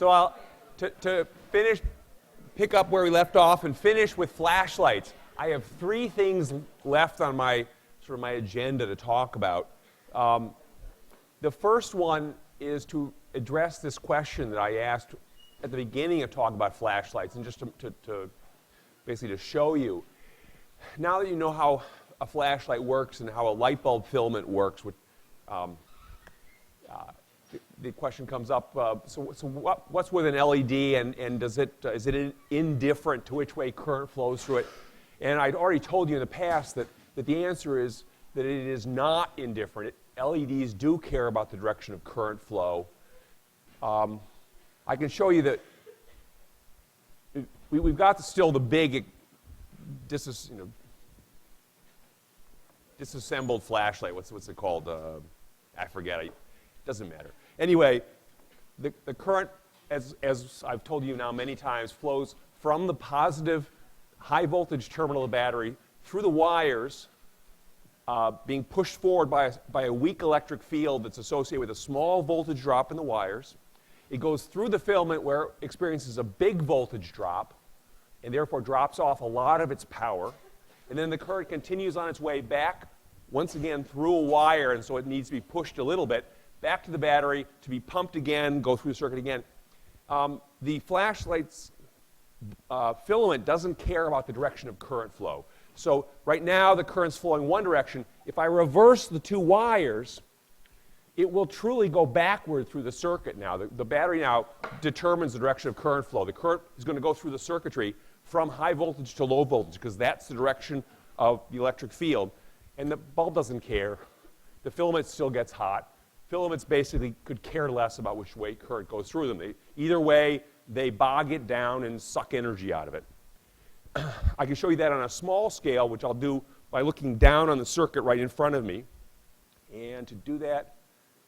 So to pick up where we left off and finish with flashlights. I have three things left on my my agenda to talk about. The first one is to address this question that I asked at the beginning of talking about flashlights, and just to basically to show you. Now that you know how a flashlight works and how a light bulb filament works, which, the question comes up, so what's with an LED, and is it indifferent to which way current flows through it? And I'd already told you in the past that the answer is that it is not indifferent. LEDs do care about the direction of current flow. I can show you that we've got still the big disassembled flashlight. What's it called? I forget. It doesn't matter. Anyway, the current, as I've told you now many times, flows from the positive high voltage terminal of the battery through the wires, being pushed forward by a weak electric field that's associated with a small voltage drop in the wires. It goes through the filament where it experiences a big voltage drop and therefore drops off a lot of its power. And then the current continues on its way back, once again through a wire, and so it needs to be pushed a little bit, back to the battery to be pumped again, go through the circuit again. The flashlight's filament doesn't care about the direction of current flow. So right now the current's flowing one direction. If I reverse the two wires, it will truly go backward through the circuit now. The battery now determines the direction of current flow. The current is going to go through the circuitry from high voltage to low voltage because that's the direction of the electric field. And the bulb doesn't care. The filament still gets hot. Filaments basically could care less about which way current goes through them. Either way, they bog it down and suck energy out of it. I can show you that on a small scale, which I'll do by looking down on the circuit right in front of me. And to do that,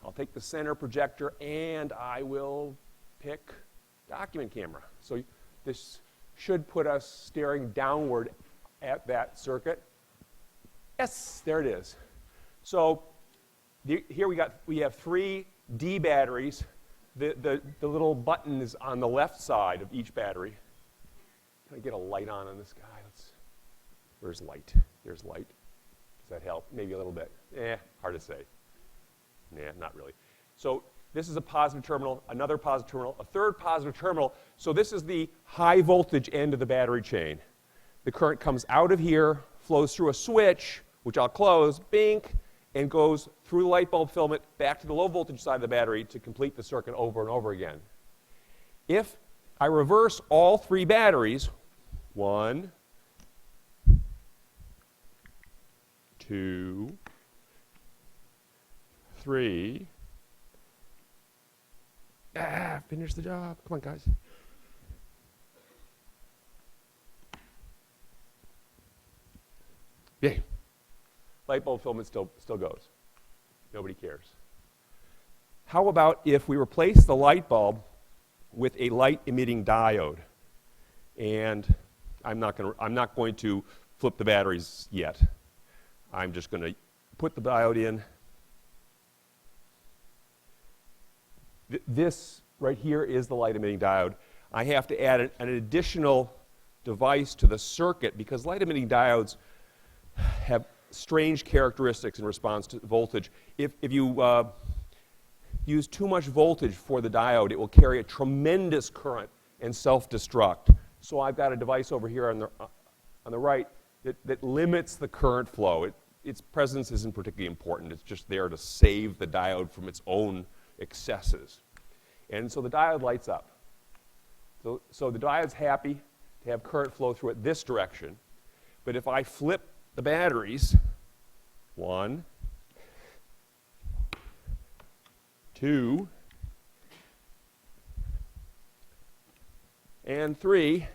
I'll take the center projector and I will pick document camera. So this should put us staring downward at that circuit. Yes, there it is. So here we have three D batteries. The little button is on the left side of each battery. Can I get a light on this guy? Where's light? There's light. Does that help? Maybe a little bit. Hard to say. Nah, not really. So this is a positive terminal, another positive terminal, a third positive terminal. So this is the high voltage end of the battery chain. The current comes out of here, flows through a switch, which I'll close, bink, and goes through the light bulb filament back to the low voltage side of the battery to complete the circuit over and over again. If I reverse all three batteries, 1, 2, 3, finish the job. Come on, guys. Yay. Light bulb filament still goes. Nobody cares. How about if we replace the light bulb with a light emitting diode? And I'm not going to flip the batteries yet. I'm just going to put the diode in. This right here is the light emitting diode. I have to add an additional device to the circuit because light emitting diodes have strange characteristics in response to voltage. If you use too much voltage for the diode, it will carry a tremendous current and self-destruct. So I've got a device over here on the right that limits the current flow. Its presence isn't particularly important. It's just there to save the diode from its own excesses. And so the diode lights up. So the diode's happy to have current flow through it this direction. But if I flip the batteries, 1, 2, and 3,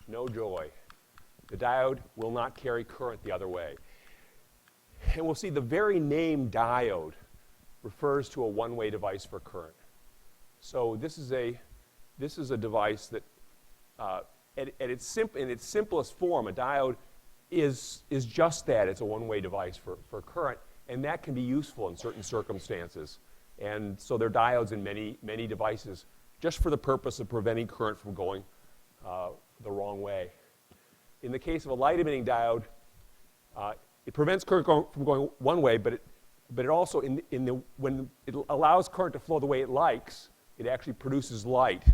no joy. The diode will not carry current the other way. And we'll see the very name diode refers to a one-way device for current. So this is a device that in its simplest form, a diode is just that. It's a one-way device for current. And that can be useful in certain circumstances. And so there are diodes in many devices just for the purpose of preventing current from going the wrong way. In the case of a light-emitting diode, it prevents current from going one way, but it also, when it allows current to flow the way it likes, it actually produces light.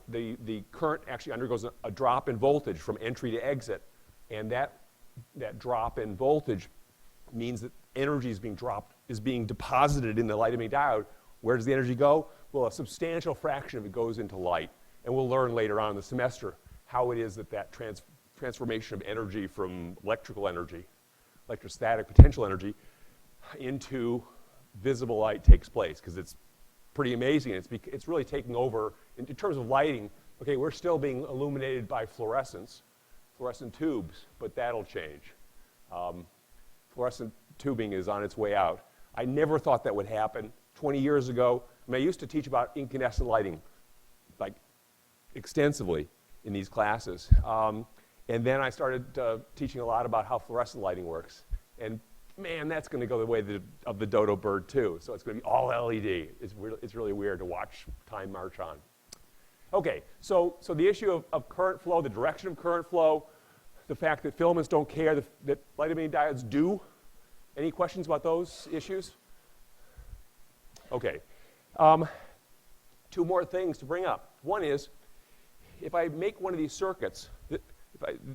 The current actually undergoes a drop in voltage from entry to exit, and that drop in voltage means that energy is being deposited in the light-emitting diode. Where does the energy go? Well, a substantial fraction of it goes into light, and we'll learn later on in the semester how it is that transformation of energy from electrostatic potential energy, into visible light takes place, because it's pretty amazing. It's really taking over in terms of lighting. Okay, we're still being illuminated by fluorescent tubes, but that'll change. Fluorescent tubing is on its way out. I never thought that would happen 20 years ago. I used to teach about incandescent lighting, like extensively in these classes. And then I started teaching a lot about how fluorescent lighting works. And man, that's going to go the way of the dodo bird too. So it's going to be all LED. It's really weird to watch time march on. Okay, so the issue of current flow, the direction of current flow, the fact that filaments don't care, that light-emitting diodes do. Any questions about those issues? Okay. Two more things to bring up. One is, if I make one of these circuits,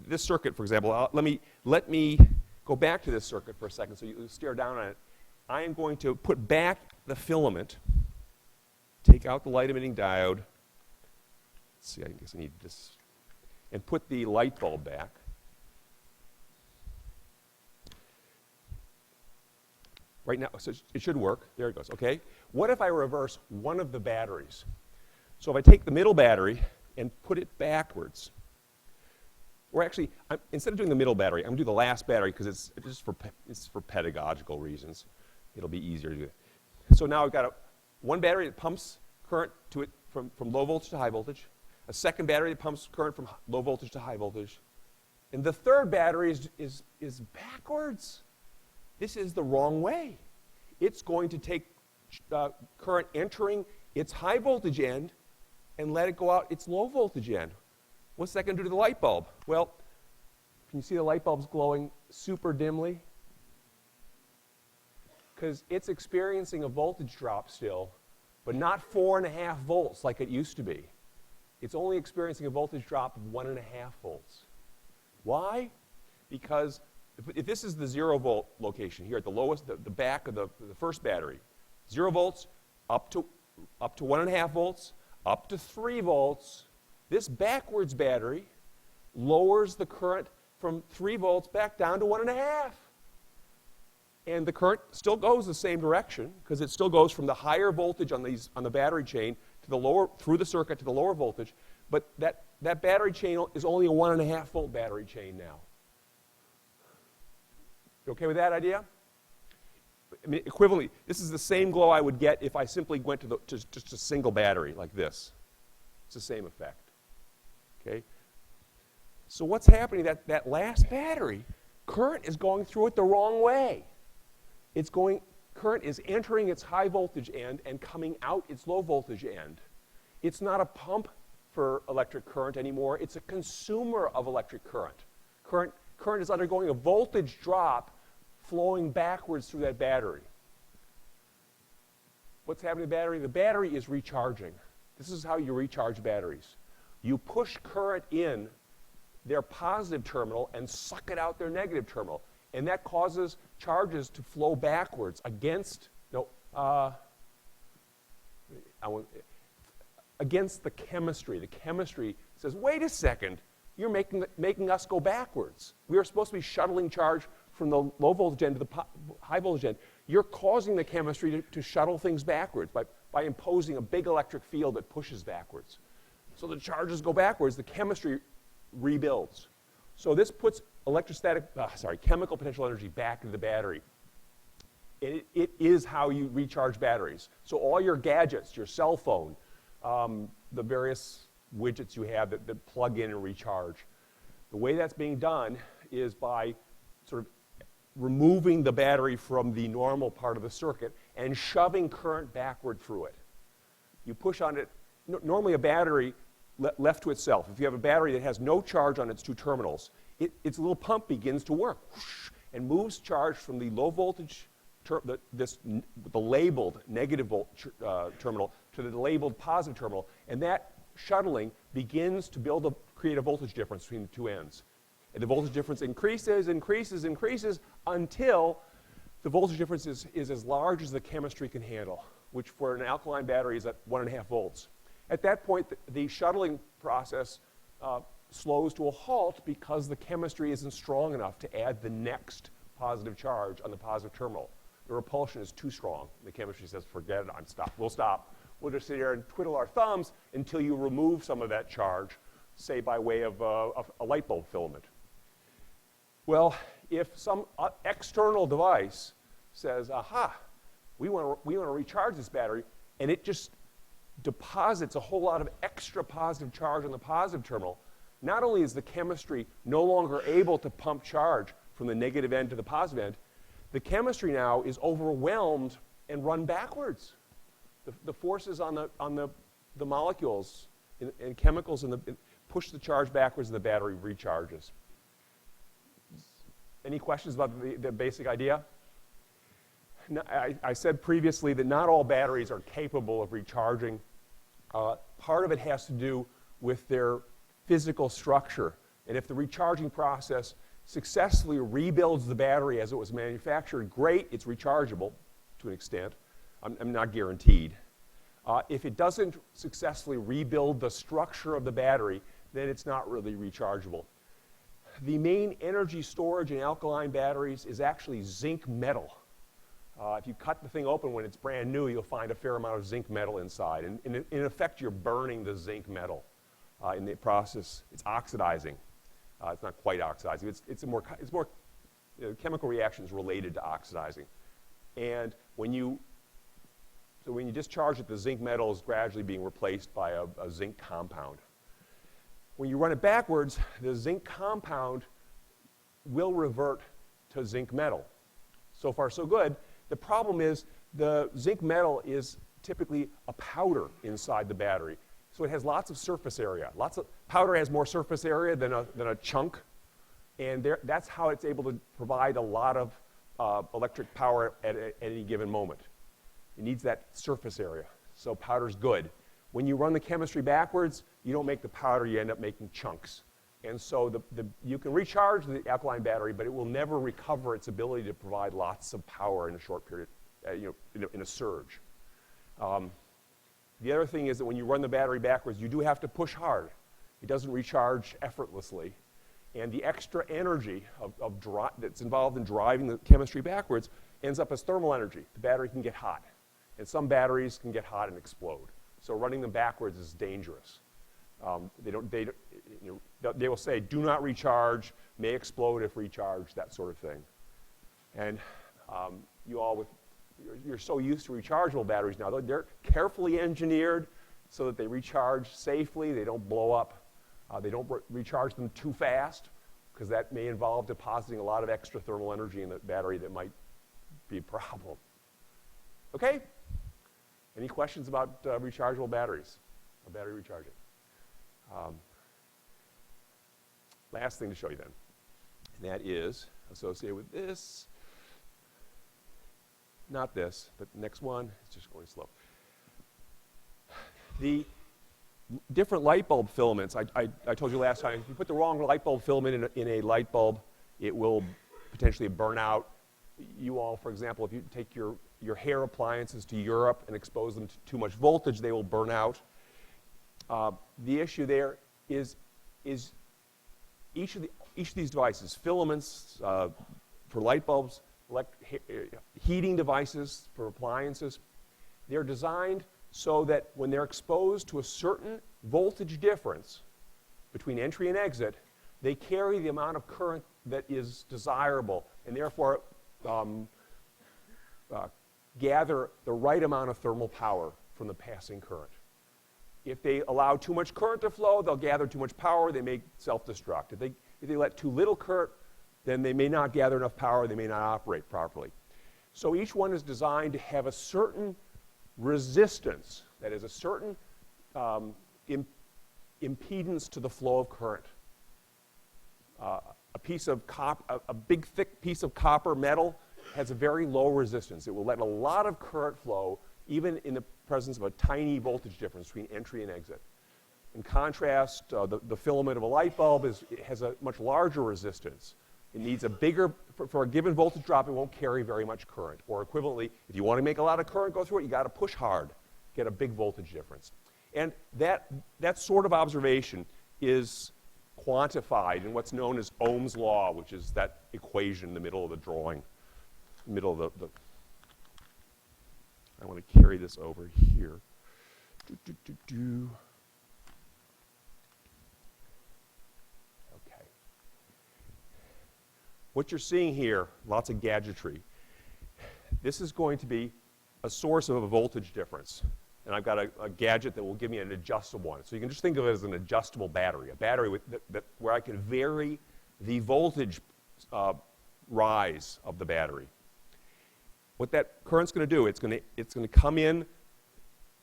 this circuit, for example, let me go back to this circuit for a second so you stare down on it. I am going to put back the filament, take out the light-emitting diode. Let's see, I guess I need this, and put the light bulb back. Right now, so it should work. There it goes, okay? What if I reverse one of the batteries? So if I take the middle battery and put it backwards, or actually, instead of doing the middle battery, I'm going to do the last battery because it's for pedagogical reasons. It'll be easier to do it. So now I've got one battery that pumps current to it from low voltage to high voltage, a second battery that pumps current from low voltage to high voltage, and the third battery is backwards. This is the wrong way. It's going to take current entering its high voltage end and let it go out its low voltage end. What's that going to do to the light bulb? Well, can you see the light bulb's glowing super dimly? Because it's experiencing a voltage drop still, but not 4.5 volts like it used to be. It's only experiencing a voltage drop of 1.5 volts. Why? Because if this is the 0 volt location here at the lowest, the back of the first battery, 0 volts up to 1.5 volts, up to 3 volts, this backwards battery lowers the current from 3 volts back down to 1.5. And the current still goes the same direction because it still goes from the higher voltage on the battery chain to the lower, through the circuit to the lower voltage. But that battery chain is only a 1.5 volt battery chain now. You okay with that idea? I mean, equivalently, this is the same glow I would get if I simply went to just a single battery like this. It's the same effect. Okay? So what's happening? That last battery, current is going through it the wrong way. Current is entering its high voltage end and coming out its low voltage end. It's not a pump for electric current anymore. It's a consumer of electric current. Current is undergoing a voltage drop flowing backwards through that battery. What's happening to the battery? The battery is recharging. This is how you recharge batteries. You push current in their positive terminal and suck it out their negative terminal. And that causes charges to flow backwards against the chemistry. The chemistry says, wait a second, you're making us go backwards. We are supposed to be shuttling charge from the low voltage end to the high voltage end. You're causing the chemistry to shuttle things backwards by imposing a big electric field that pushes backwards. So the charges go backwards, the chemistry rebuilds. So this puts chemical potential energy back into the battery. It is how you recharge batteries. So all your gadgets, your cell phone, the various widgets you have that plug in and recharge, the way that's being done is by sort of removing the battery from the normal part of the circuit and shoving current backward through it. You push on it. Normally a battery left to itself, if you have a battery that has no charge on its two terminals, its little pump begins to work and moves charge from the low voltage, the labeled negative terminal to the labeled positive terminal, and that shuttling begins to create a voltage difference between the two ends. And the voltage difference increases until the voltage difference is as large as the chemistry can handle, which for an alkaline battery is at 1.5 volts. At that point, the shuttling process slows to a halt because the chemistry isn't strong enough to add the next positive charge on the positive terminal. The repulsion is too strong. The chemistry says, forget it, we'll stop. We'll just sit here and twiddle our thumbs until you remove some of that charge, say by way of a light bulb filament. Well, if some external device says, aha, we want to recharge this battery, and it just deposits a whole lot of extra positive charge on the positive terminal, not only is the chemistry no longer able to pump charge from the negative end to the positive end, the chemistry now is overwhelmed and run backwards. The forces on the molecules and chemicals push the charge backwards and the battery recharges. Any questions about the basic idea? I said previously that not all batteries are capable of recharging. Part of it has to do with their physical structure. And if the recharging process successfully rebuilds the battery as it was manufactured, great, it's rechargeable to an extent. I'm not guaranteed. If it doesn't successfully rebuild the structure of the battery, then it's not really rechargeable. The main energy storage in alkaline batteries is actually zinc metal. If you cut the thing open when it's brand new, you'll find a fair amount of zinc metal inside. And in effect, you're burning the zinc metal. In the process, it's oxidizing. It's not quite oxidizing. It's more chemical reactions related to oxidizing. And when you discharge it, the zinc metal is gradually being replaced by a zinc compound. When you run it backwards, the zinc compound will revert to zinc metal. So far, so good. The problem is the zinc metal is typically a powder inside the battery. So it has lots of surface area. Powder has more surface area than a chunk. And that's how it's able to provide a lot of electric power at any given moment. It needs that surface area. So powder's good. When you run the chemistry backwards, you don't make the powder, you end up making chunks. And so you can recharge the alkaline battery, but it will never recover its ability to provide lots of power in a short period, in a surge. The other thing is that when you run the battery backwards, you do have to push hard. It doesn't recharge effortlessly. And the extra energy that's involved in driving the chemistry backwards ends up as thermal energy. The battery can get hot. And some batteries can get hot and explode. So running them backwards is dangerous. They will say, do not recharge, may explode if recharged, that sort of thing. And you're so used to rechargeable batteries now. They're carefully engineered so that they recharge safely, they don't blow up. They don't recharge them too fast, because that may involve depositing a lot of extra thermal energy in the battery that might be a problem. Okay? Any questions about rechargeable batteries, or battery recharging? Last thing to show you then, and that is associated with this. Not this, but the next one is just going slow. The different light bulb filaments, I told you last time, if you put the wrong light bulb filament in a light bulb, it will potentially burn out. You all, for example, if you take your hair appliances to Europe and expose them to too much voltage, they will burn out. The issue there is each of these devices, filaments for light bulbs, heating devices for appliances, they're designed so that when they're exposed to a certain voltage difference between entry and exit, they carry the amount of current that is desirable, and therefore gather the right amount of thermal power from the passing current. If they allow too much current to flow, they'll gather too much power, they may self-destruct. If they let too little current then they may not gather enough power, they may not operate properly. So each one is designed to have a certain resistance, that is a certain impedance to the flow of current. A big thick piece of copper metal has a very low resistance. It will let a lot of current flow even in the presence of a tiny voltage difference between entry and exit. In contrast, the filament of a light bulb has a much larger resistance. It needs a bigger, for a given voltage drop, it won't carry very much current. Or equivalently, if you want to make a lot of current go through it, you got to push hard, get a big voltage difference. And that sort of observation is quantified in what's known as Ohm's law, which is that equation in the middle of the drawing, middle of the I want to carry this over here. Okay. What you're seeing here, lots of gadgetry. This is going to be a source of a voltage difference. And I've got a gadget that will give me an adjustable one. So you can just think of it as an adjustable battery, a battery where I can vary the voltage rise of the battery. What that current's going to do, it's going to come in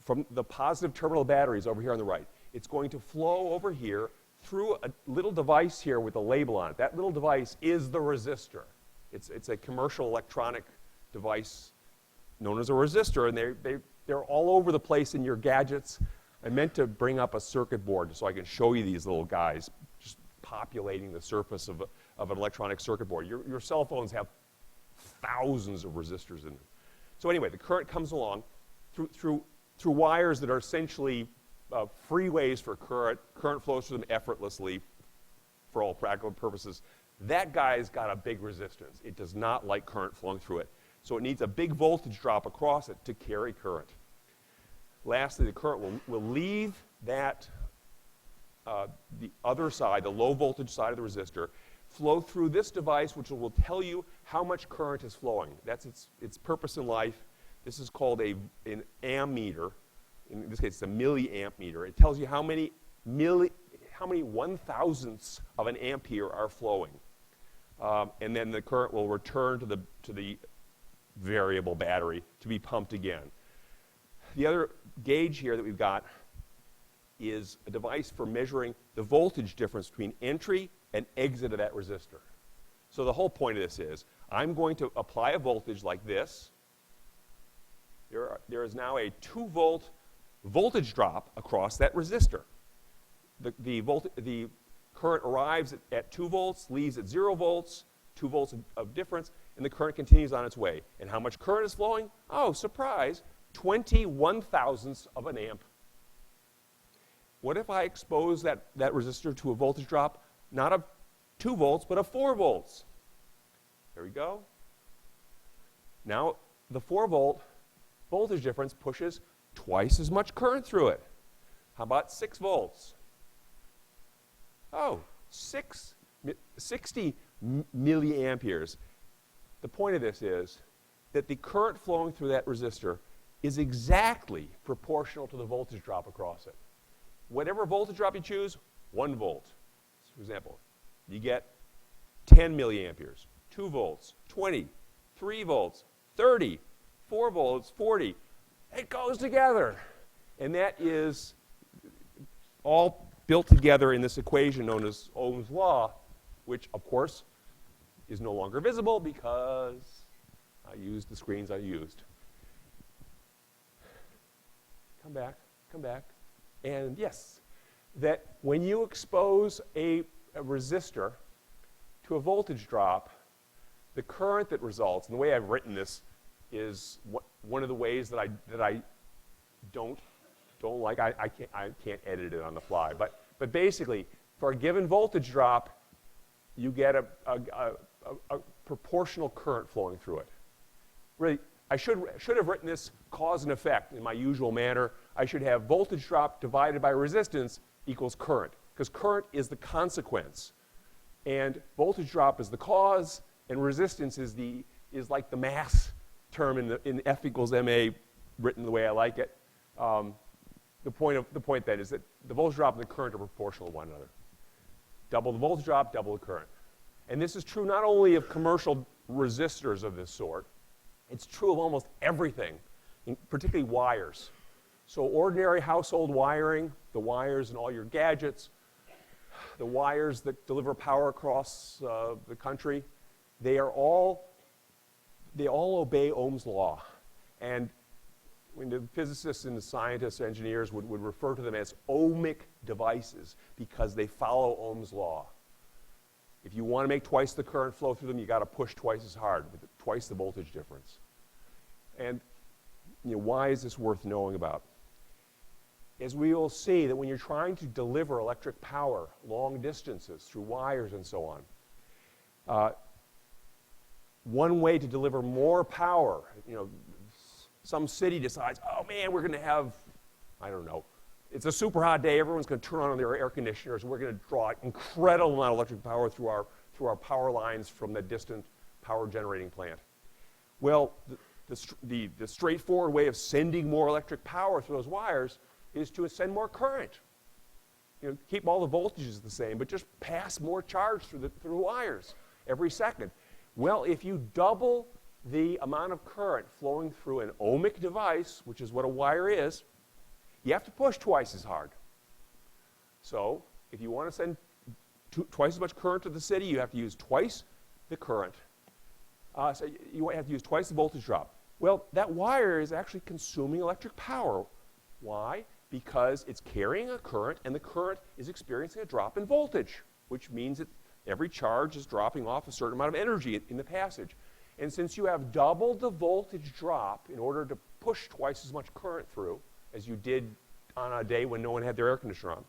from the positive terminal batteries over here on the right. It's going to flow over here through a little device here with a label on it. That little device is the resistor. It's a commercial electronic device known as a resistor, and they're all over the place in your gadgets. I meant to bring up a circuit board so I can show you these little guys just populating the surface of an electronic circuit board. Your cell phones have thousands of resistors in them. So anyway, the current comes along through wires that are essentially freeways for current. Current flows through them effortlessly for all practical purposes. That guy's got a big resistance. It does not like current flowing through it. So it needs a big voltage drop across it to carry current. Lastly, the current will leave that, the other side, the low voltage side of the resistor, flow through this device, which will tell you how much current is flowing. That's its purpose in life. This is called an ammeter. In this case, it's a milliamp meter. It tells you how many 1,000ths of an ampere are flowing. And then the current will return to the variable battery to be pumped again. The other gauge here that we've got is a device for measuring the voltage difference between entry and exit of that resistor. So the whole point of this is, I'm going to apply a voltage like this. There is now a 2-volt voltage drop across that resistor. The current arrives at 2 volts, leaves at 0 volts, 2 volts of difference, and the current continues on its way. And how much current is flowing? Oh, surprise, 21,000ths of an amp. What if I expose that resistor to a voltage drop, not of 2 volts, but of 4 volts? There we go. Now, the 4-volt voltage difference pushes twice as much current through it. How about 6 volts? Oh, 60 milliamperes. The point of this is that the current flowing through that resistor is exactly proportional to the voltage drop across it. Whatever voltage drop you choose, 1 volt. For example, you get 10 milliamperes, 2 volts, 20, 3 volts, 30, 4 volts, 40. It goes together. And that is all built together in this equation known as Ohm's law, which, of course, is no longer visible because I used the screens I used. Come back, come back. And yes, that when you expose a resistor to a voltage drop, the current that results, and the way I've written this is one of the ways that I don't like. I can't edit it on the fly. But basically, for a given voltage drop, you get a proportional current flowing through it. Really, I should have written this cause and effect in my usual manner. I should have voltage drop divided by resistance equals current, because current is the consequence, and voltage drop is the cause, and resistance is like the mass term in F equals ma, written the way I like it. The point then is that the voltage drop and the current are proportional to one another. Double the voltage drop, double the current. And this is true not only of commercial resistors of this sort, it's true of almost everything, particularly wires. So ordinary household wiring, the wires in all your gadgets, the wires that deliver power across the country, they all obey Ohm's law. And when the physicists and the scientists, engineers would refer to them as ohmic devices because they follow Ohm's law. If you want to make twice the current flow through them, you got to push twice as hard with twice the voltage difference. And why is this worth knowing about? As we will see that when you're trying to deliver electric power long distances through wires and so on, one way to deliver more power, some city decides, oh man, we're going to have, I don't know, it's a super hot day, everyone's going to turn on their air conditioners, and we're going to draw an incredible amount of electric power through our power lines from the distant power generating plant. Well, the straightforward way of sending more electric power through those wires is to send more current. Keep all the voltages the same, but just pass more charge through the wires every second. Well, if you double the amount of current flowing through an ohmic device, which is what a wire is, you have to push twice as hard. So if you want to send twice as much current to the city, you have to use twice the current. So you have to use twice the voltage drop. Well, that wire is actually consuming electric power. Why? Because it's carrying a current, and the current is experiencing a drop in voltage, which means that every charge is dropping off a certain amount of energy in the passage. And since you have doubled the voltage drop in order to push twice as much current through as you did on a day when no one had their air conditioner on,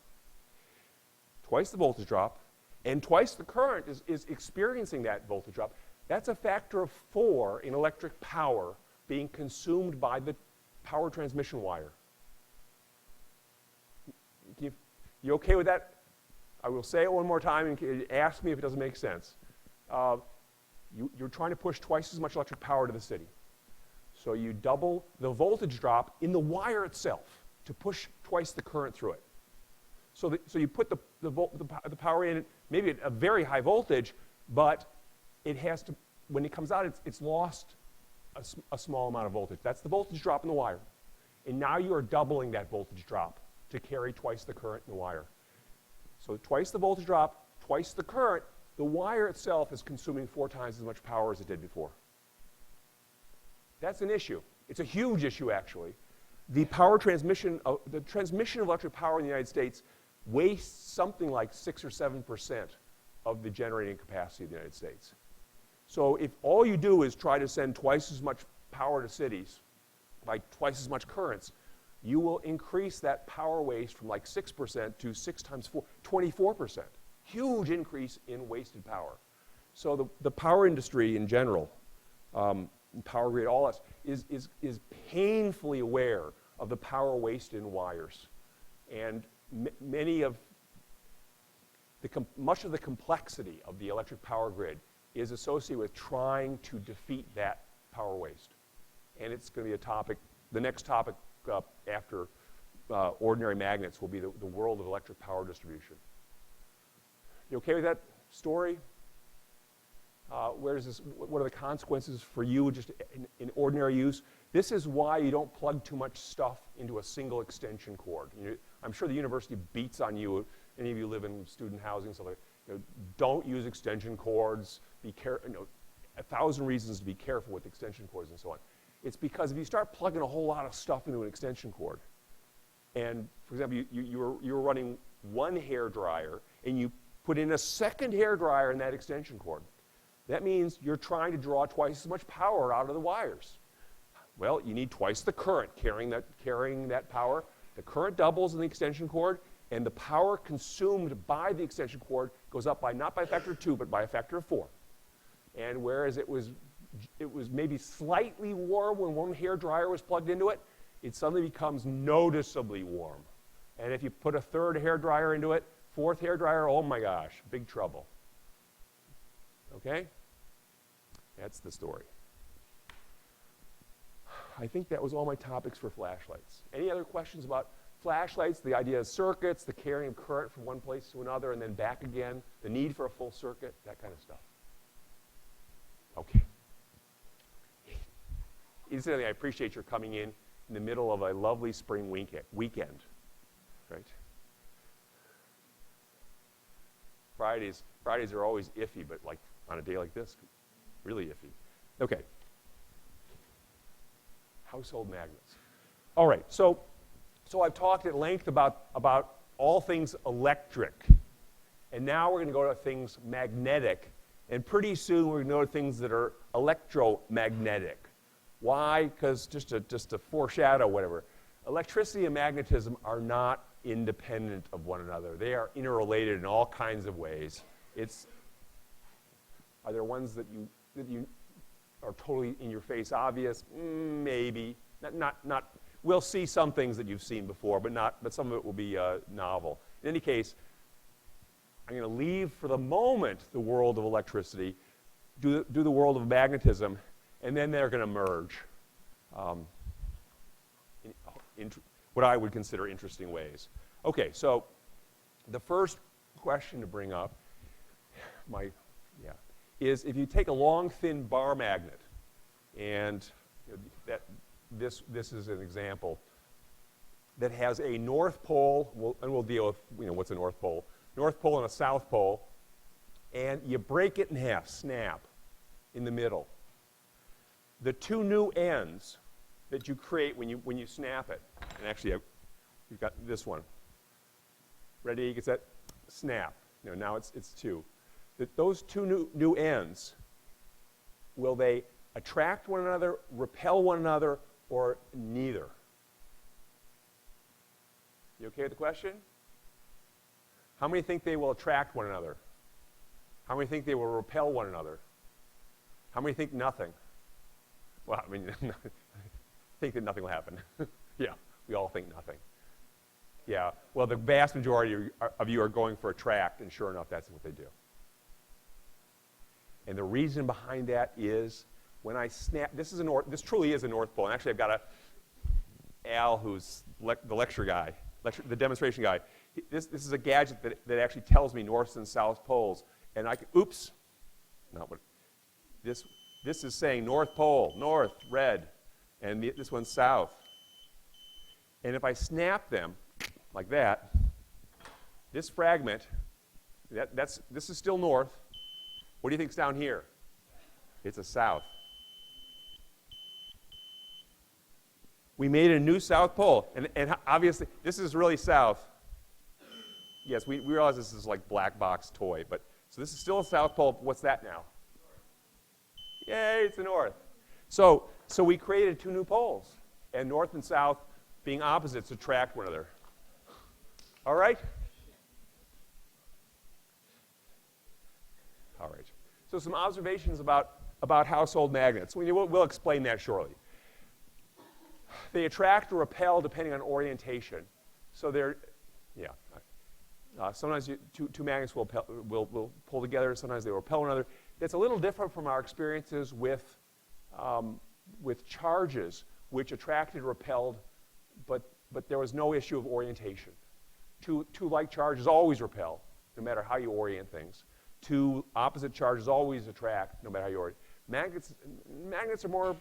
twice the voltage drop, and twice the current is experiencing that voltage drop, that's a factor of 4 in electric power being consumed by the power transmission wire. You okay with that? I will say it one more time and ask me if it doesn't make sense. You're trying to push twice as much electric power to the city. So you double the voltage drop in the wire itself to push twice the current through it. So you put the power in, maybe at a very high voltage, but it has to, when it comes out, it's lost a small amount of voltage. That's the voltage drop in the wire. And now you are doubling that voltage drop to carry twice the current in the wire. So twice the voltage drop, twice the current, the wire itself is consuming 4 times as much power as it did before. That's an issue. It's a huge issue, actually. The transmission of electric power in the United States wastes something like 6 or 7% of the generating capacity of the United States. So if all you do is try to send twice as much power to cities by twice as much currents, you will increase that power waste from like 6% to 6 times 4, 24%. Huge increase in wasted power. So the power industry in general, power grid, all that, is painfully aware of the power wasted in wires. And much of the complexity of the electric power grid is associated with trying to defeat that power waste. And it's going to be a topic, the next topic after ordinary magnets will be the world of electric power distribution. You okay with that story? What are the consequences for you just in ordinary use? This is why you don't plug too much stuff into a single extension cord. I'm sure the university beats on you. Any of you live in student housing, so don't use extension cords. Be careful. 1,000 reasons to be careful with extension cords and so on. It's because if you start plugging a whole lot of stuff into an extension cord, and for example, you were running one hair dryer and you put in a second hair dryer in that extension cord, that means you're trying to draw twice as much power out of the wires. Well, you need twice the current carrying that power. The current doubles in the extension cord, and the power consumed by the extension cord goes up by not by a factor of 2, but by a factor of 4. And whereas it was maybe slightly warm when one hair dryer was plugged into it, it suddenly becomes noticeably warm. And if you put a third hair dryer into it, fourth hair dryer, oh my gosh, big trouble. Okay? That's the story. I think that was all my topics for flashlights. Any other questions about flashlights, the idea of circuits, the carrying of current from one place to another and then back again, the need for a full circuit, that kind of stuff? Okay. Incidentally, I appreciate your coming in the middle of a lovely spring weekend, right? Fridays are always iffy, but like on a day like this, really iffy. Okay. Household magnets. All right, so I've talked at length about all things electric, and now we're going to go to things magnetic, and pretty soon we're going to go to things that are electromagnetic. Why? Because just to foreshadow whatever, electricity and magnetism are not independent of one another. They are interrelated in all kinds of ways. Are there ones that you are totally in your face obvious? Maybe. Not. We'll see some things that you've seen before, but some of it will be novel. In any case, I'm going to leave for the moment the world of electricity, do the world of magnetism, and then they're going to merge in what I would consider interesting ways. Okay, so the first question to bring up is if you take a long, thin bar magnet, and this is an example that has a north pole, and we'll deal with what's a north pole and a south pole, and you break it in half, snap, in the middle. The two new ends that you create when you snap it, and actually you've got this one. Ready? Get set. Snap. Now it's two. Those two new ends, will they attract one another, repel one another, or neither? You okay with the question? How many think they will attract one another? How many think they will repel one another? How many think nothing? Well, I mean, think that nothing will happen. Yeah, we all think nothing. Yeah, well, the vast majority of you are going for attract, and sure enough, that's what they do. And the reason behind that is when I snap, this truly is a north pole. And actually, I've got Al, who's the lecture guy, the demonstration guy. This is a gadget that actually tells me north and south poles. And I can, not what, this is saying north pole, north, red, and this one's south. And if I snap them like that, this fragment, this is still north. What do you think's down here? It's a south. We made a new south pole, and obviously this is really south. Yes, we realize this is like black box toy, but so this is still a south pole. What's that now? Yay, it's the north. So we created two new poles, and north and south, being opposites, attract one another. All right? All right. So some observations about household magnets. We'll explain that shortly. They attract or repel depending on orientation. So sometimes two magnets will pull together. Sometimes they repel one another. That's a little different from our experiences with charges, which attracted, repelled, but there was no issue of orientation. Two like charges always repel, no matter how you orient things. Two opposite charges always attract, no matter how you orient. Magnets are more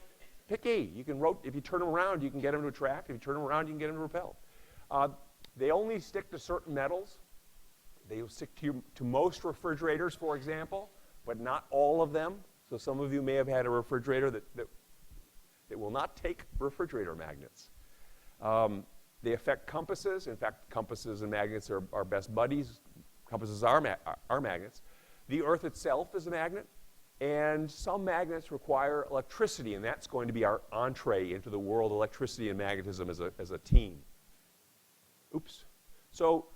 picky. If you turn them around, you can get them to attract. If you turn them around, you can get them to repel. They only stick to certain metals. They will stick to most refrigerators, for example, but not all of them. So some of you may have had a refrigerator that will not take refrigerator magnets. They affect compasses. In fact, compasses and magnets are best buddies. Compasses are magnets. The Earth itself is a magnet, and some magnets require electricity, and that's going to be our entree into the world of electricity and magnetism as a team. Oops. So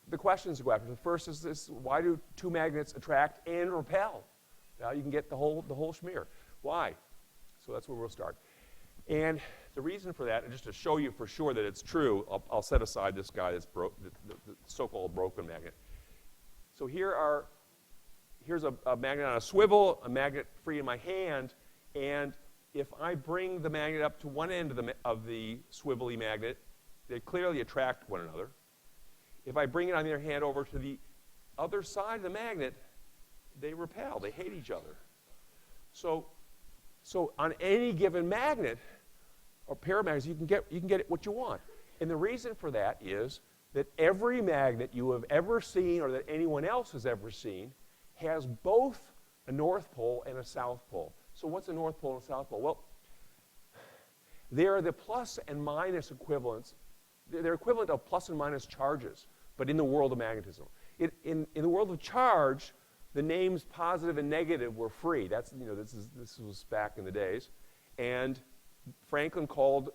the questions to go after. The first is this: why do two magnets attract and repel? Now you can get the whole schmear. Why? So that's where we'll start. And the reason for that, and just to show you for sure that it's true, I'll set aside this guy that's the so-called broken magnet. So here's a magnet on a swivel, a magnet free in my hand, and if I bring the magnet up to one end of the swivelly magnet, they clearly attract one another. If I bring it on the other hand over to the other side of the magnet, they repel, they hate each other. So on any given magnet or pair of magnets, you can get what you want. And the reason for that is that every magnet you have ever seen or that anyone else has ever seen has both a north pole and a south pole. So what's a north pole and a south pole? Well, they are the plus and minus equivalents. They're equivalent of plus and minus charges, but in the world of magnetism. In the world of charge, the names positive and negative were free. That's, this was back in the days. And Franklin called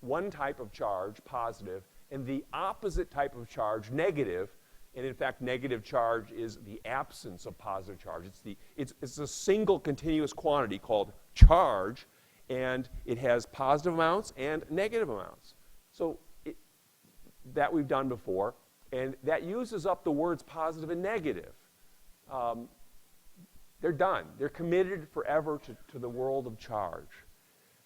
one type of charge positive and the opposite type of charge negative. And in fact, negative charge is the absence of positive charge. It's a single continuous quantity called charge, and it has positive amounts and negative amounts. So that we've done before, and that uses up the words positive and negative. They're done. They're committed forever to the world of charge.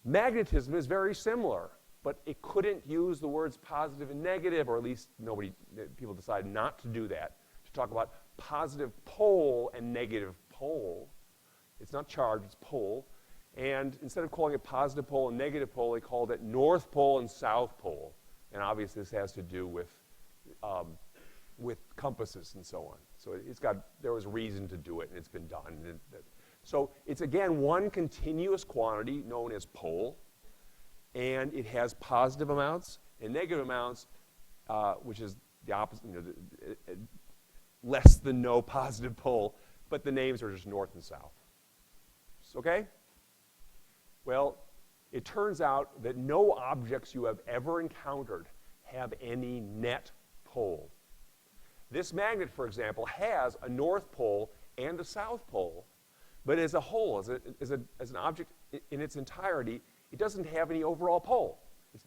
Magnetism is very similar, but it couldn't use the words positive and negative, or at least people decided not to do that, to talk about positive pole and negative pole. It's not charge, it's pole. And instead of calling it positive pole and negative pole, they called it north pole and south pole. And obviously this has to do with compasses and so on. So there was reason to do it, and it's been done. So it's, again, one continuous quantity known as pole, and it has positive amounts and negative amounts, which is the opposite, less than no positive pole, but the names are just north and south. Okay? Well, it turns out that no objects you have ever encountered have any net pole. This magnet, for example, has a north pole and a south pole, but as a whole, as an object in its entirety, it doesn't have any overall pole.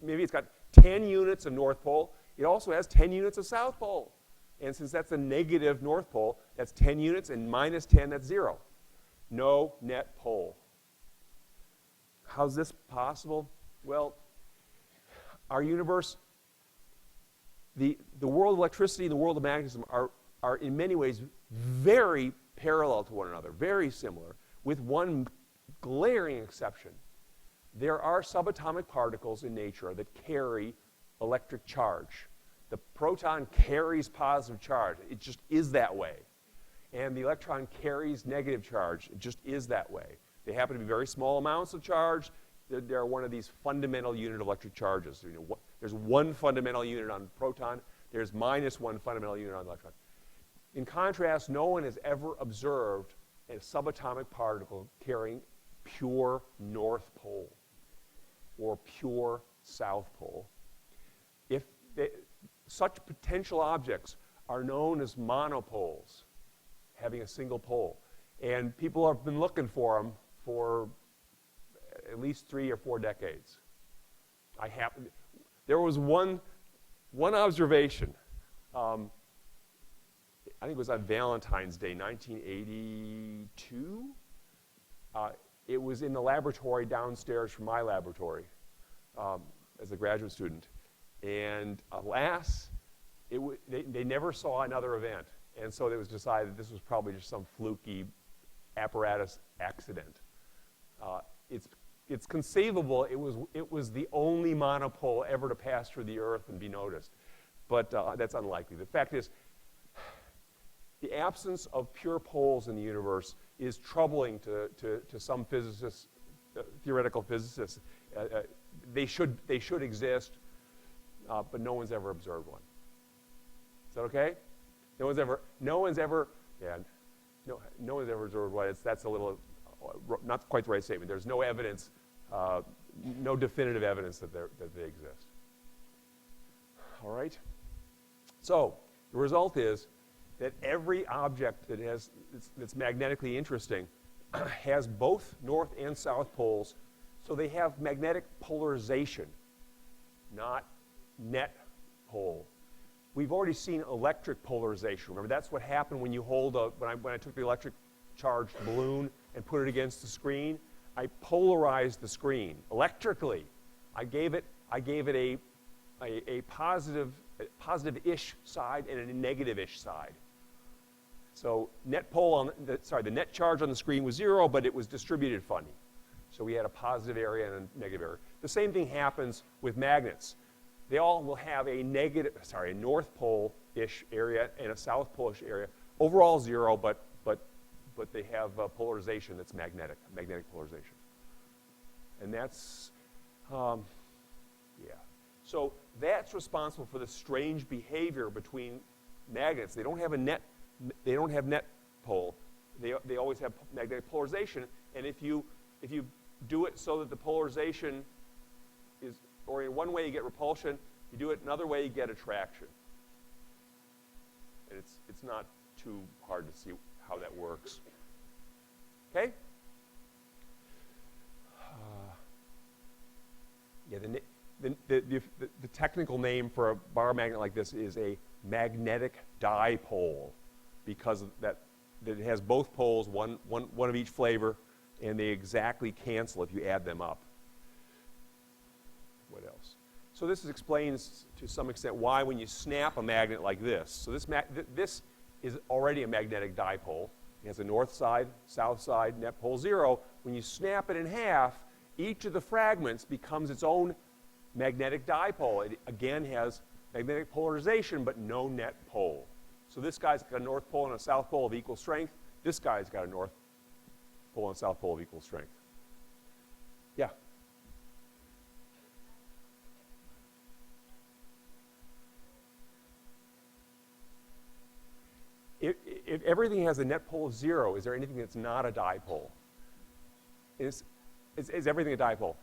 Maybe it's got 10 units of north pole. It also has 10 units of south pole. And since that's a negative north pole, that's 10 units, and minus 10, that's 0. No net pole. How's this possible? Well, our universe, the world of electricity and the world of magnetism are in many ways very parallel to one another, very similar, with one glaring exception. There are subatomic particles in nature that carry electric charge. The proton carries positive charge. It just is that way. And the electron carries negative charge. It just is that way. They happen to be very small amounts of charge. They're one of these fundamental unit electric charges. There's one fundamental unit on proton. There's minus one fundamental unit on electron. In contrast, no one has ever observed a subatomic particle carrying pure north pole or pure south pole. Such potential objects are known as monopoles, having a single pole. And people have been looking for them for at least 3 or 4 decades. There was one observation. I think it was on Valentine's Day, 1982. It was in the laboratory downstairs from my laboratory as a graduate student. And alas, they never saw another event. And so it was decided this was probably just some fluky apparatus accident. It's conceivable it was the only monopole ever to pass through the Earth and be noticed. But that's unlikely. The fact is, the absence of pure poles in the universe is troubling to some physicists, theoretical physicists. They should exist, but no one's ever observed one. Is that okay? No one's ever observed one. That's a little, not quite the right statement. There's no evidence, no definitive evidence that they exist. All right? So the result is that every object that's magnetically interesting has both north and south poles, so they have magnetic polarization, not net pole. We've already seen electric polarization. Remember, that's what happened when you hold when I took the electric charged balloon and put it against the screen. I polarized the screen electrically. I gave it a positive-ish side and a negative-ish side. So net pole on the net charge on the screen was 0, but it was distributed funny. So we had a positive area and a negative area. The same thing happens with magnets. They all will have a North Pole-ish area and a South Pole-ish area. Overall 0, but they have polarization that's magnetic polarization. And that's, yeah. So that's responsible for the strange behavior between magnets. They don't have net pole. They always have magnetic polarization. And if you do it so that the polarization is oriented one way, you get repulsion. You do it another way, you get attraction. And it's not too hard to see how that works. Okay? Yeah, the technical name for a bar magnet like this is a magnetic dipole, because that it has both poles, one of each flavor, and they exactly cancel if you add them up. What else? So this explains to some extent why when you snap a magnet like this, so this is already a magnetic dipole. It has a north side, south side, net pole 0. When you snap it in half, each of the fragments becomes its own magnetic dipole. It again has magnetic polarization, but no net pole. So this guy's got a north pole and a south pole of equal strength. This guy's got a north pole and a south pole of equal strength. Yeah? If everything has a net pole of 0, is there anything that's not a dipole? Is everything a dipole?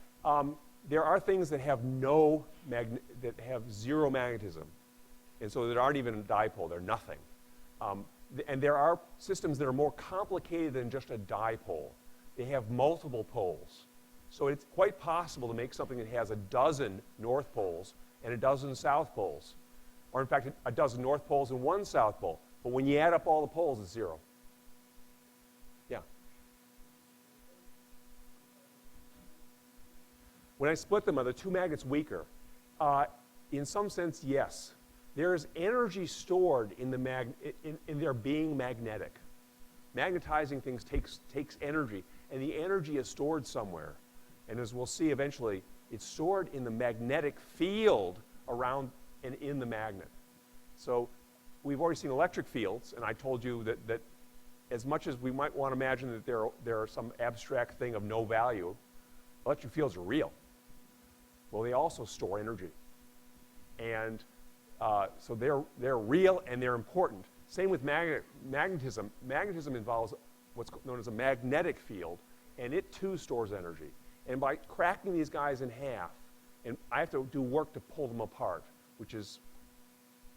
There are things that have that have 0 magnetism, and so that aren't even a dipole. They're nothing. And there are systems that are more complicated than just a dipole. They have multiple poles. So it's quite possible to make something that has a dozen north poles and a dozen south poles, or in fact a dozen north poles and one south pole. But when you add up all the poles, it's 0. Yeah. When I split them, are the two magnets weaker? In some sense, yes. There is energy stored in their being magnetic. Magnetizing things takes energy, and the energy is stored somewhere. And as we'll see eventually, it's stored in the magnetic field around and in the magnet. So we've already seen electric fields, and I told you that as much as we might want to imagine that there are some abstract thing of no value, electric fields are real. Well, they also store energy. And so they're real and they're important. Same with magnetism. Magnetism involves what's known as a magnetic field, and it too stores energy. And by cracking these guys in half, and I have to do work to pull them apart, which is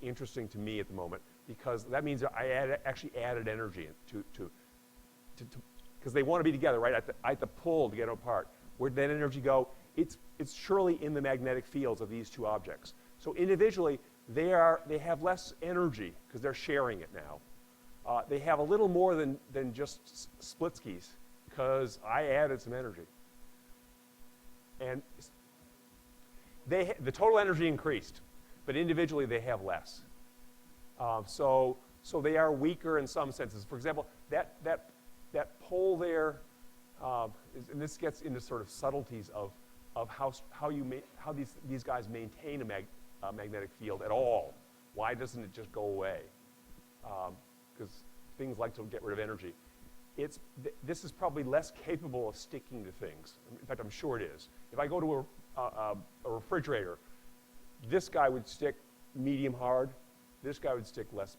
interesting to me at the moment, because that means I actually added energy because they want to be together, right? I have to pull to get them apart. Where'd that energy go? It's surely in the magnetic fields of these two objects. So individually, they have less energy because they're sharing it now. They have a little more than just splitskis because I added some energy. And the total energy increased, but individually they have less. So they are weaker in some senses. For example, that pole there, and this gets into sort of subtleties of how these guys maintain a magnetic field at all. Why doesn't it just go away? Because things like to get rid of energy. This is probably less capable of sticking to things. In fact, I'm sure it is. If I go to a refrigerator, this guy would stick medium hard. This guy would stick less,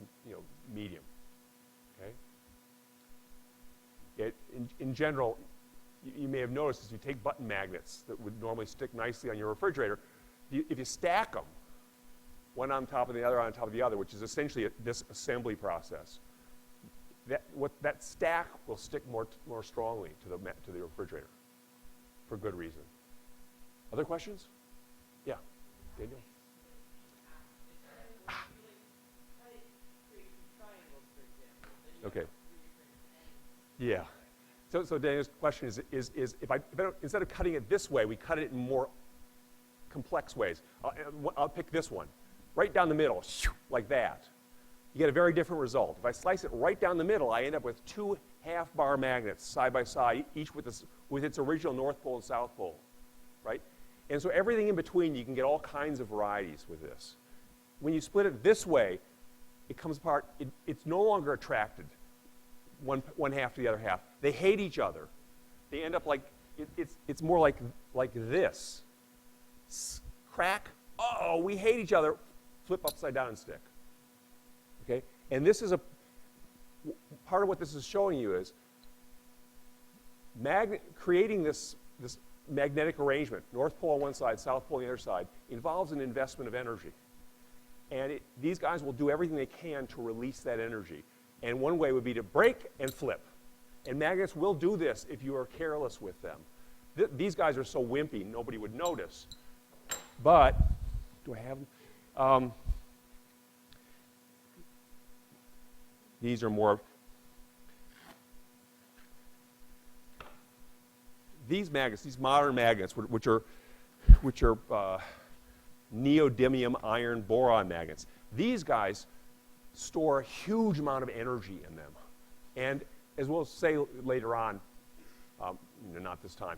medium. Okay. In general, you may have noticed as you take button magnets that would normally stick nicely on your refrigerator, if you stack them, one on top of the other on top of the other, which is essentially this assembly process, that stack will stick more strongly to the refrigerator for good reason. Other questions? Yeah, Daniel. Okay. Yeah. So Daniel's question is if I instead of cutting it this way, we cut it in more complex ways. I'll pick this one, right down the middle, like that. you get a very different result. If I slice it right down the middle, I end up with two half-bar magnets side by side, each with its original north pole and south pole, right? And so everything in between, you can get all kinds of varieties with this. When you split it this way, it comes apart. It's no longer attracted, one half to the other half. They hate each other. They end up like, it's more like this. Crack, oh, we hate each other. Flip upside down and stick. Okay? And this is part of what this is showing you is creating this magnetic arrangement, north pole on one side, south pole on the other side, involves an investment of energy. And these guys will do everything they can to release that energy. And one way would be to break and flip. And magnets will do this if you are careless with them. These guys are so wimpy, nobody would notice. But, do I have them? These are more, these magnets, these modern magnets, which are neodymium iron boron magnets. These guys store a huge amount of energy in them. And as we'll say later on, not this time,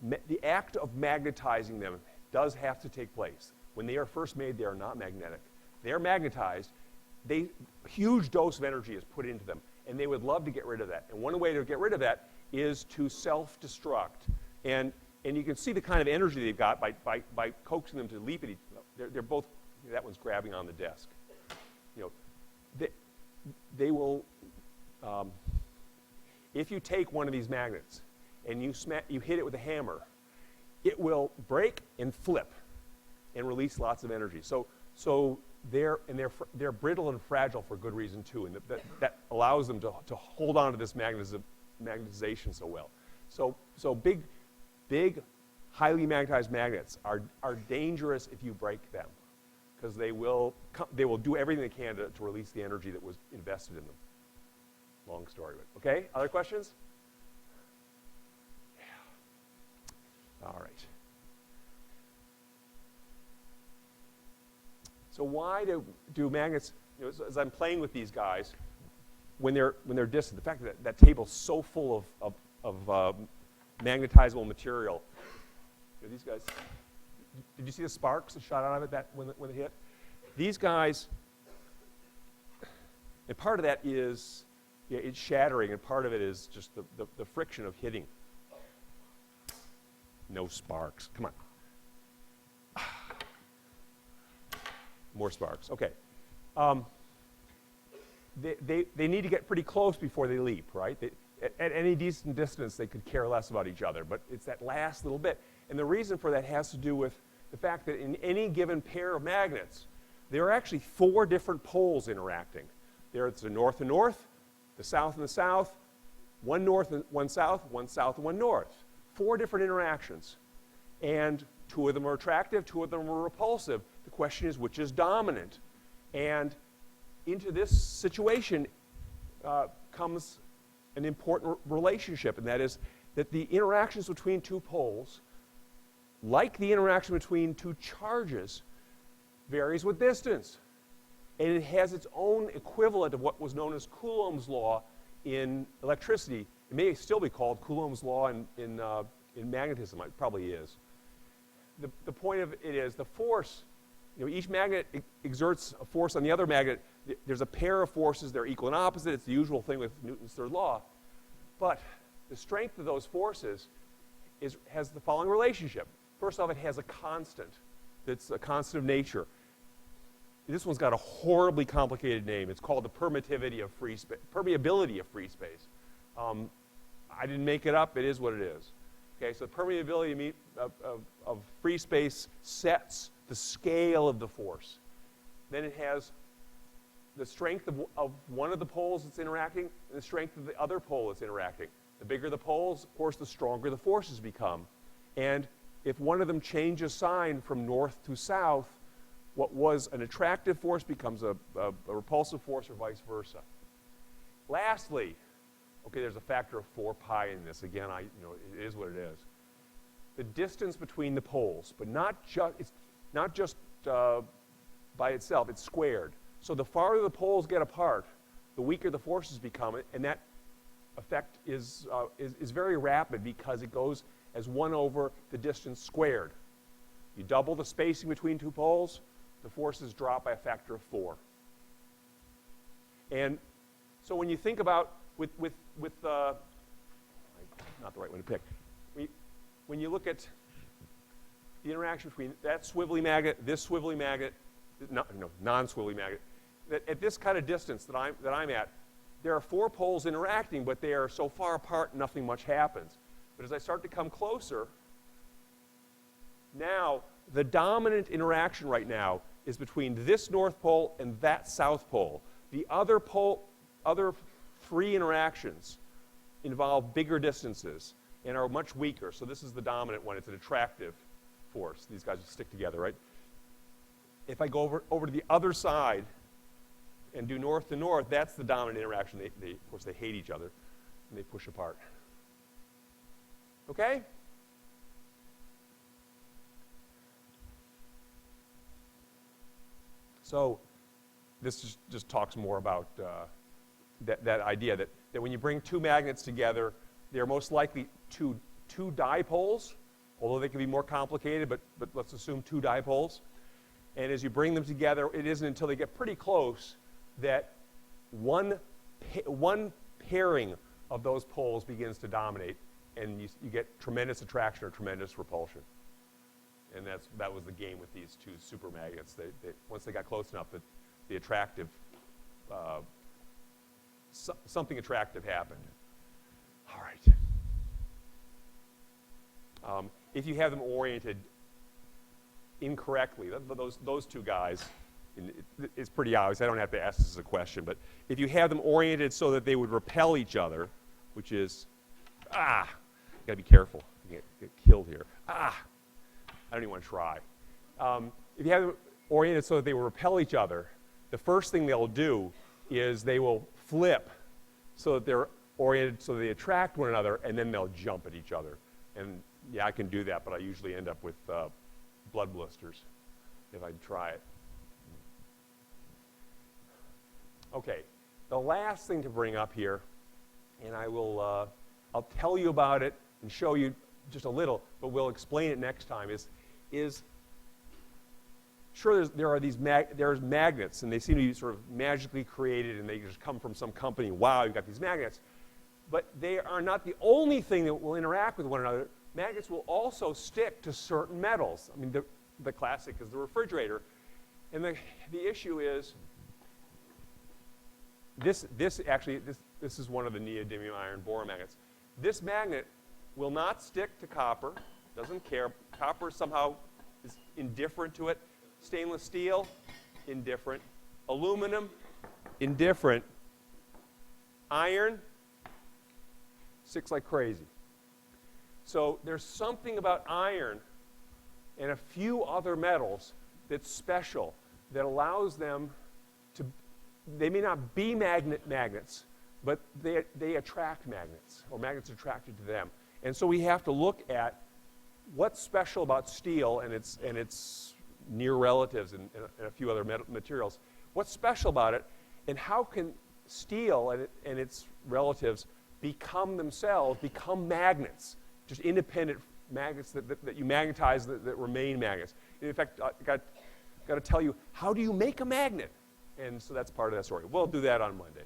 the act of magnetizing them does have to take place. When they are first made, they are not magnetic. They are magnetized. Huge dose of energy is put into them, and they would love to get rid of that. And one way to get rid of that is to self-destruct. And you can see the kind of energy they've got by coaxing them to leap at each other. They're both, that one's grabbing on the desk. They will, if you take one of these magnets and you hit it with a hammer, it will break and flip and release lots of energy. So they're brittle and fragile for good reason too, and that allows them to hold on to this magnetization so well. So big, highly magnetized magnets are dangerous if you break them, because they will do everything they can to release the energy that was invested in them. Long story, but okay. Other questions? Yeah. All right. So why do magnets, as I'm playing with these guys, when they're distant, the fact that table's so full of magnetizable material, these guys, did you see the sparks that shot out of it when it hit? These guys, and part of that is it's shattering, and part of it is just the friction of hitting. No sparks. Come on. More sparks. Okay. They need to get pretty close before they leap, right? At any decent distance, they could care less about each other, but it's that last little bit. And the reason for that has to do with the fact that in any given pair of magnets, there are actually 4 different poles interacting. There's the north and north, the south and the south, one north and one south and one north. 4 different interactions. And 2 of them are attractive, 2 of them are repulsive. The question is, which is dominant? And into this situation comes an important relationship, and that is that the interactions between 2 poles, like the interaction between 2 charges, varies with distance. And it has its own equivalent of what was known as Coulomb's law in electricity. It may still be called Coulomb's law in magnetism. It probably is. The point of it is the force. Each magnet exerts a force on the other magnet. There's a pair of forces. They're equal and opposite. It's the usual thing with Newton's third law. But the strength of those forces has the following relationship. First off, it has a constant. That's a constant of nature. This one's got a horribly complicated name. It's called the permittivity of free space. Permeability of free space. I didn't make it up. It is what it is. Okay, so the permeability of free space sets the scale of the force. Then it has the strength of one of the poles that's interacting and the strength of the other pole that's interacting. The bigger the poles, of course, the stronger the forces become. And if one of them changes sign from north to south, what was an attractive force becomes a repulsive force, or vice versa. Lastly, okay, there's a factor of 4 pi in this. Again, it is what it is. The distance between the poles, but it's not just by itself. It's squared. So the farther the poles get apart, the weaker the forces become, and that effect is very rapid because it goes as 1 over the distance squared. You double the spacing between two poles, the forces drop by a factor of 4. And so when you think about not the right one to pick. When you look at the interaction between that swivelly magnet, this swivelly magnet, non-swivelly magnet, that at this kind of distance that I'm at, there are 4 poles interacting, but they are so far apart, nothing much happens. But as I start to come closer, now the dominant interaction right now is between this north pole and that south pole. The other 3 interactions involve bigger distances and are much weaker. So this is the dominant one. It's an attractive force. These guys stick together, right? If I go over to the other side and do north to north, that's the dominant interaction. Of course, they hate each other, and they push apart. Okay? So this just talks more about that idea that when you bring 2 magnets together, they're most likely two dipoles, although they can be more complicated, but let's assume 2 dipoles. And as you bring them together, it isn't until they get pretty close that one pairing of those poles begins to dominate, and you get tremendous attraction or tremendous repulsion. And that was the game with these 2 supermagnets. Once they got close enough, that the attractive, something attractive happened. All right. If you have them oriented incorrectly, those 2 guys, it's pretty obvious. I don't have to ask this as a question, but if you have them oriented so that they would repel each other, which is, you gotta be careful. You get killed here. I don't even want to try. If you have them oriented so that they will repel each other, the first thing they'll do is they will flip so that they're oriented so they attract one another, and then they'll jump at each other. And yeah, I can do that, but I usually end up with blood blisters if I try it. Okay, the last thing to bring up here, and I'll tell you about it and show you just a little, but we'll explain it next time, is sure there's magnets, and they seem to be sort of magically created, and they just come from some company. Wow, you've got these magnets. But they are not the only thing that will interact with one another. Magnets will also stick to certain metals. I mean, the classic is the refrigerator. And the issue is, this is one of the neodymium iron boron magnets. This magnet will not stick to copper, doesn't care. Copper somehow is indifferent to it. Stainless steel, indifferent. Aluminum, indifferent. Iron, sticks like crazy. So there's something about iron and a few other metals that's special, that allows them to, they may not be magnets, but they attract magnets, or magnets attracted to them. And so we have to look at what's special about steel and its near relatives and a few other materials. What's special about it, and how can steel and its relatives become magnets, just independent magnets that you magnetize that remain magnets. In fact, I got to tell you, how do you make a magnet? And so that's part of that story. We'll do that on Monday.